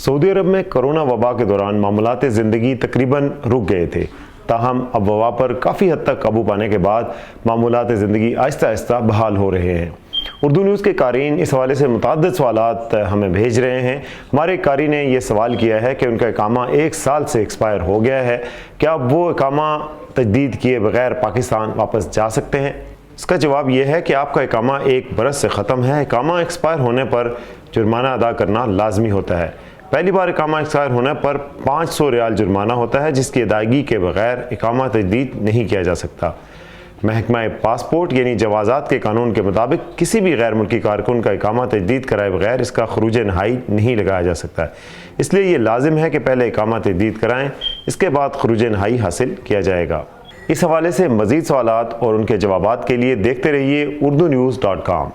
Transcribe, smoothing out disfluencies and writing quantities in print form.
Saudi अरब में corona वबा के दौरान मामलात ज़िंदगी तकरीबन रुक गए थे। ताहम अब वबा पर काफ़ी हद तक काबू पाने के बाद मामलात ज़िंदगी आहिस्ता आहिस्ता बहाल हो रहे हैं। उर्दू न्यूज़ के क़ारीन इस हवाले से मुतअद्दिद सवालात हमें भेज रहे हैं। हमारे क़ारी ने यह सवाल किया है कि उनका इकामा 1 साल से एक्सपायर हो गया है, क्या अब वो इकामा तजदीद किए बगैर पाकिस्तान वापस जा सकते हैं? इसका जवाब यह है कि आपका इकामा 1 बरस से ख़त्म है। इकामा एक्सपायर होने पर जुर्माना अदा करना लाजमी होता है। पहली बार इकामा एक्सपायर होने पर 500 रियाल जुर्माना होता है, जिसकी अदायगी के बगैर इकामा तजदीद नहीं किया जा सकता। महकमा पासपोर्ट यानी जवाज़ात के कानून के मुताबिक किसी भी गैर मुल्की कारकुन का इकामा तजदीद कराए बगैर इसका खरूज नहाई नहीं लगाया जा सकता। इसलिए ये लाजिम है कि पहले इकामा तजदीद कराएँ, इसके बाद खरूज नहाई हासिल किया जाएगा। इस हवाले से मज़ीद सवालात और उनके जवाबात के लिए देखते रहिए urdunews.com।